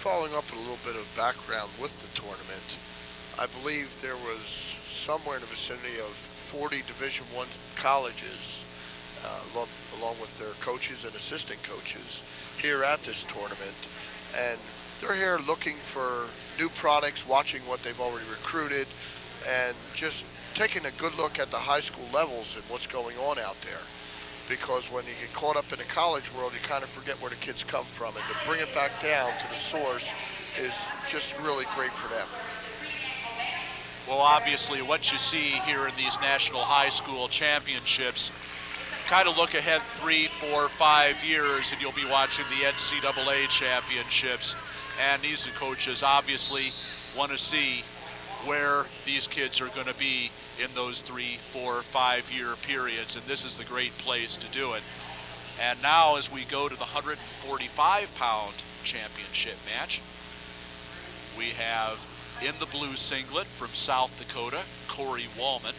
following up with a little bit of background with the tournament. I believe there was somewhere in the vicinity of 40 Division I colleges, along with their coaches and assistant coaches, here at this tournament. And they're here looking for new products, watching what they've already recruited, and just taking a good look at the high school levels and what's going on out there. Because when you get caught up in the college world, you kind of forget where the kids come from. And to bring it back down to the source is just really great for them. Well, obviously, what you see here in these National High School Championships, kind of look ahead 3, 4, 5 years, and you'll be watching the NCAA Championships. And these coaches obviously want to see where these kids are going to be in those 3, 4, 5-year periods, and this is the great place to do it. And now as we go to the 145-pound championship match, we have in the blue singlet from South Dakota, Cory Wallman,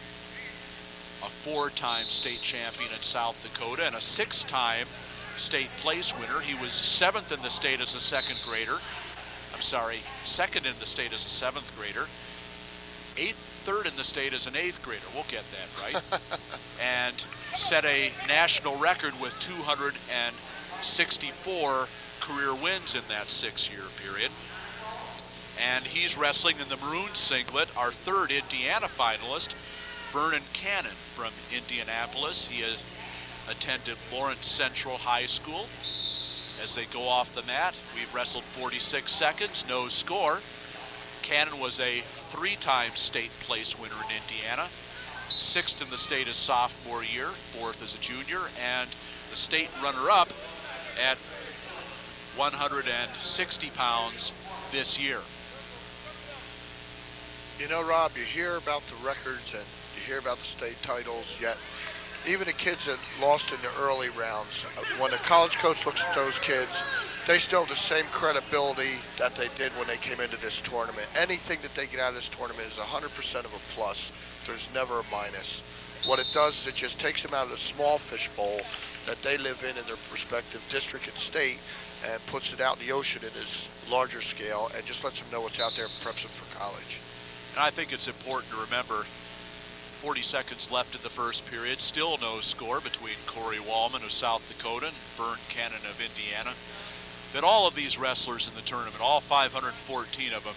a 4-time state champion in South Dakota and a 6-time state place winner. He was 7th in the state as a second in the state as a 7th grader, 3rd in the state as an 8th grader, we'll get that right, and set a national record with 264 career wins in that 6-year period. And he's wrestling in the maroon singlet, our 3rd Indiana finalist, Vernon from Indianapolis. He has attended Lawrence Central High School. As they go off the mat, we've wrestled 46 seconds, no score. Cannon was a 3-time state place winner in Indiana, 6th in the state as sophomore year, 4th as a junior, and the state runner-up at 160 pounds this year. You know, Rob, you hear about the records and you hear about the state titles, yet even the kids that lost in the early rounds, when the college coach looks at those kids, they still have the same credibility that they did when they came into this tournament. Anything that they get out of this tournament is 100% of a plus. There's never a minus. What it does is it just takes them out of the small fish bowl that they live in their respective district and state and puts it out in the ocean in this larger scale and just lets them know what's out there and preps them for college. And I think it's important to remember 40 seconds left in the first period, still no score between Cory Wallman of South Dakota and Vernon Cannon of Indiana. That all of these wrestlers in the tournament, all 514 of them,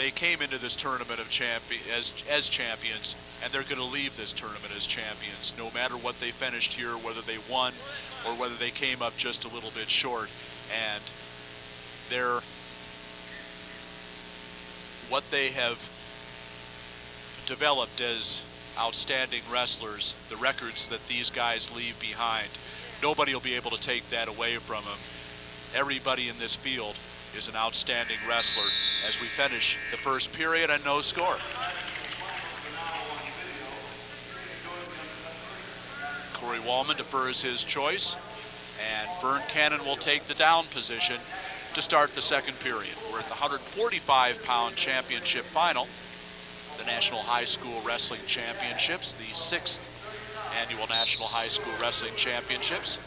they came into this tournament of as champions, and they're going to leave this tournament as champions, no matter what they finished here, whether they won or whether they came up just a little bit short. And what they have developed as outstanding wrestlers, the records that these guys leave behind, nobody will be able to take that away from them. Everybody in this field is an outstanding wrestler as we finish the first period and no score. Cory Wallman defers his choice, and Vernon Cannon will take the down position to start the second period. We're at the 145-pound championship final, the National High School Wrestling Championships, the 6th annual National High School Wrestling Championships.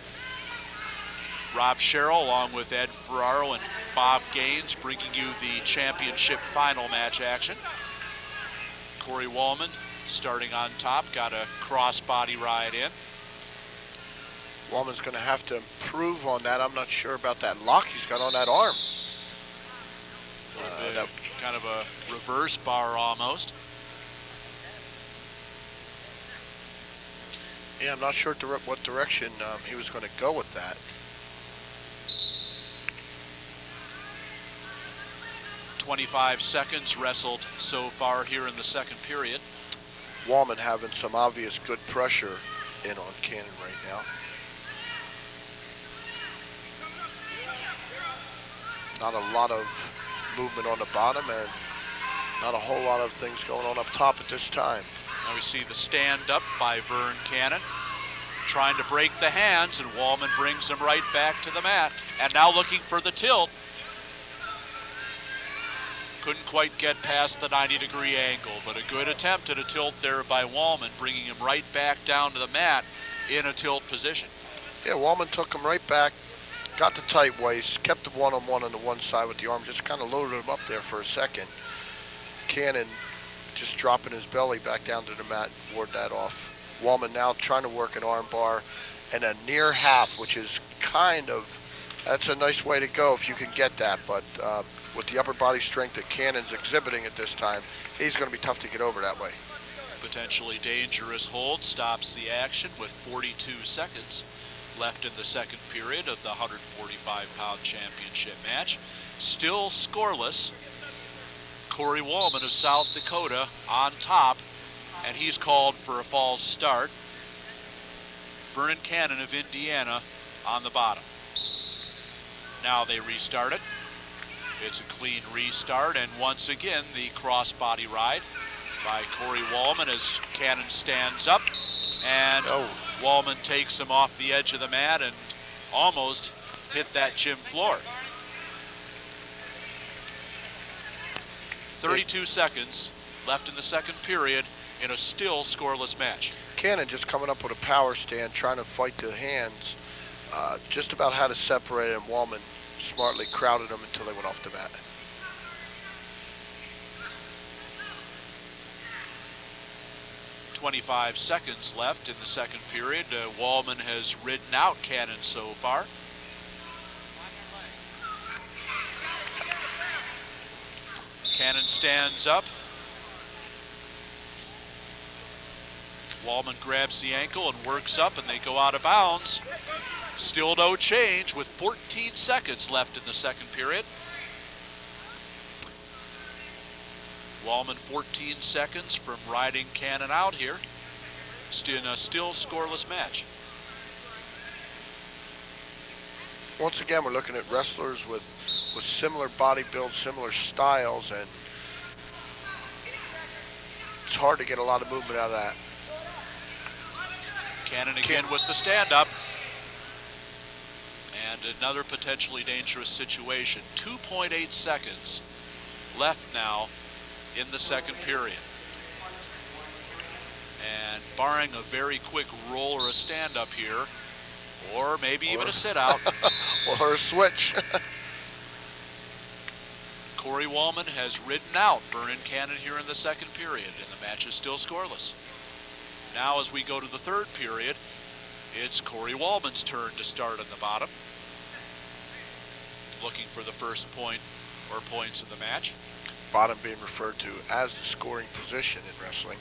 Rob Sherrill, along with Ed Ferraro and Bob Gaines, bringing you the championship final match action. Cory Wallman starting on top, got a crossbody ride in. Wallman's going to have to improve on that. I'm not sure about that lock he's got on that arm. Kind of a reverse bar almost. Yeah, I'm not sure what direction he was going to go with that. "25 seconds wrestled so far here in the second period. Wallman having some obvious good pressure in on Cannon right now. Not a lot of movement on the bottom and not a whole lot of things going on up top at this time. Now we see the stand up by Vernon Cannon, trying to break the hands, and Wallman brings him right back to the mat. And now looking for the tilt. Couldn't quite get past the 90-degree angle, but a good attempt at a tilt there by Wallman, bringing him right back down to the mat in a tilt position. Yeah, Wallman took him right back got the tight waist, kept the one-on-one on the one side with the arm, just kind of loaded him up there for a second. Cannon just dropping his belly back down to the mat, ward that off. Wallman now trying to work an arm bar and a near half, which is that's a nice way to go if you can get that, but with the upper body strength that Cannon's exhibiting at this time, he's going to be tough to get over that way. Potentially dangerous hold stops the action with 42 seconds left in the second period of the 145-pound championship match. Still scoreless. Cory Wallman of South Dakota on top, and he's called for a false start. Vernon Cannon of Indiana on the bottom. Now they restart it. It's a clean restart, and once again the cross-body ride by Cory Wallman as Cannon stands up, and Wallman takes him off the edge of the mat and almost hit that gym floor. 32 seconds left in the second period in a still scoreless match. Cannon just coming up with a power stand, trying to fight the hands. Just about had to separate him. Wallman smartly crowded him until they went off the mat. .25 seconds left in the second period. Wallman has ridden out Cannon so far. Cannon stands up. Wallman grabs the ankle and works up, and they go out of bounds. Still no change with 14 seconds left in the second period. Wallman 14 seconds from riding Cannon out here. Still in a scoreless match. Once again, we're looking at wrestlers with similar body build, similar styles, and it's hard to get a lot of movement out of that. Cannon again with the stand-up. And another potentially dangerous situation. 2.8 seconds left now in the second period. And barring a very quick roll or a stand-up here, or maybe even a sit-out. Or a switch. Cory Wallman has ridden out Vernon Cannon here in the second period, and the match is still scoreless. Now as we go to the third period, it's Cory Wallman's turn to start on the bottom. Looking for the first point or points in the match. Bottom being referred to as the scoring position in wrestling.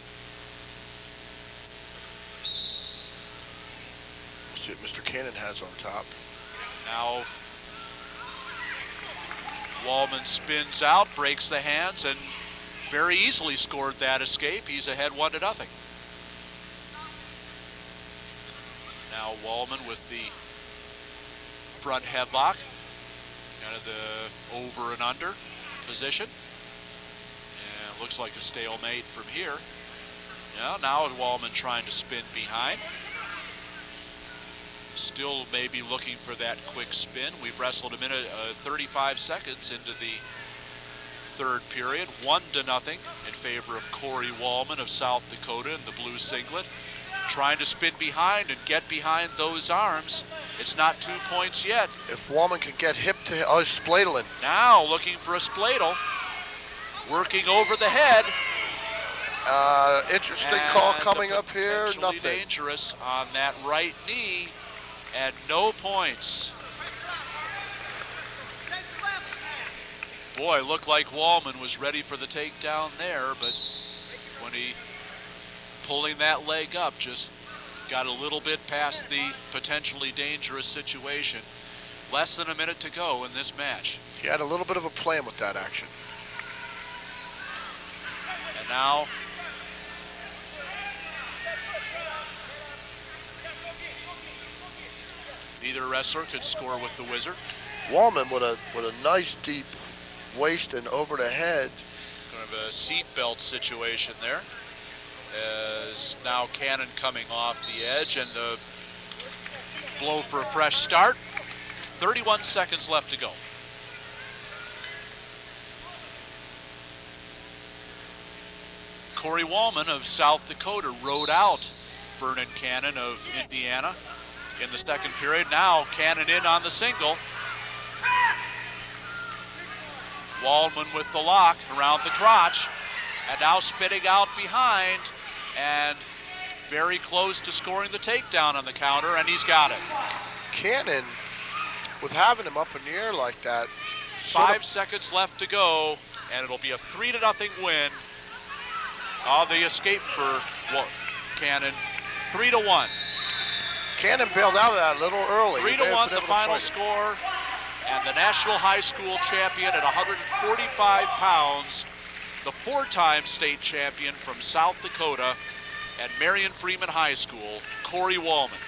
We'll see what Mr. Cannon has on top. Now Wallman spins out, breaks the hands, and very easily scored that escape. He's ahead 1-0. Now Wallman with the front headlock, kind of the over and under position. And looks like a stalemate from here. Yeah, now Wallman trying to spin behind. Still maybe looking for that quick spin. We've wrestled a minute, 35 seconds into the third period. 1-0 in favor of Cory Wallman of South Dakota in the blue singlet. Trying to spin behind and get behind those arms. It's not 2 points yet. If Wallman can get hip to spladling. Now looking for a spladle. Working over the head. Interesting call coming up here. Nothing. Dangerous on that right knee. And no points. Boy, looked like Wallman was ready for the takedown there, but when he pulling that leg up, just got a little bit past the potentially dangerous situation. Less than a minute to go in this match. He had a little bit of a plan with that action. And now neither wrestler could score with the Wizard. Wallman with a nice deep waist and over the head. Kind of a seatbelt situation there. As now Cannon coming off the edge and the blow for a fresh start. 31 seconds left to go. Cory Wallman of South Dakota rode out Vernon Cannon of Indiana. in the second period. Now Cannon in on the single. Wallman with the lock around the crotch. And now spitting out behind. And very close to scoring the takedown on the counter. And he's got it. Cannon, with having him up in the air like that. 5 seconds left to go. And it'll be a 3-0 win. The escape for Cannon. 3-1. Cannon bailed out of that a little early. 3-1 the final score. And the national high school champion at 145 pounds, the 4-time state champion from South Dakota at Marion Freeman High School, Cory Wallman.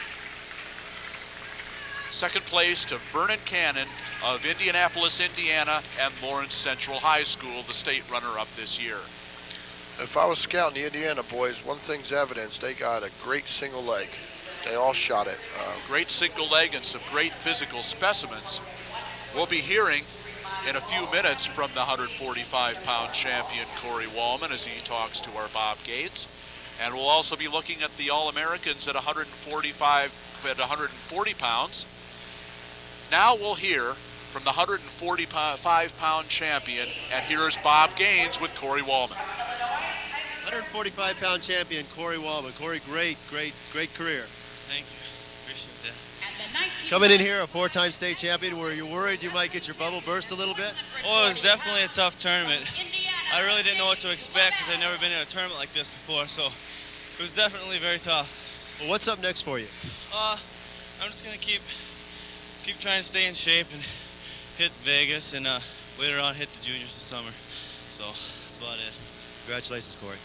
Second place to Vernon Cannon of Indianapolis, Indiana, and Lawrence Central High School, the state runner-up this year. If I was scouting the Indiana boys, one thing's evidence, they got a great single leg. They all shot it. Great single leg and some great physical specimens. We'll be hearing in a few minutes from the 145-pound champion, Cory Wallman, as he talks to our Bob Gates. And we'll also be looking at the All-Americans at 140 pounds. Now we'll hear from the 145-pound champion, and here's Bob Gaines with Cory Wallman. 145-pound champion, Cory Wallman. Cory, great career. Thank you. Appreciate that. Coming in here, a 4-time state champion, were you worried you might get your bubble burst a little bit? Well, it was definitely a tough tournament. I really didn't know what to expect because I'd never been in a tournament like this before, so it was definitely very tough. Well, what's up next for you? I'm just going to keep trying to stay in shape and hit Vegas and later on hit the juniors this summer. So that's about it. Congratulations, Cory.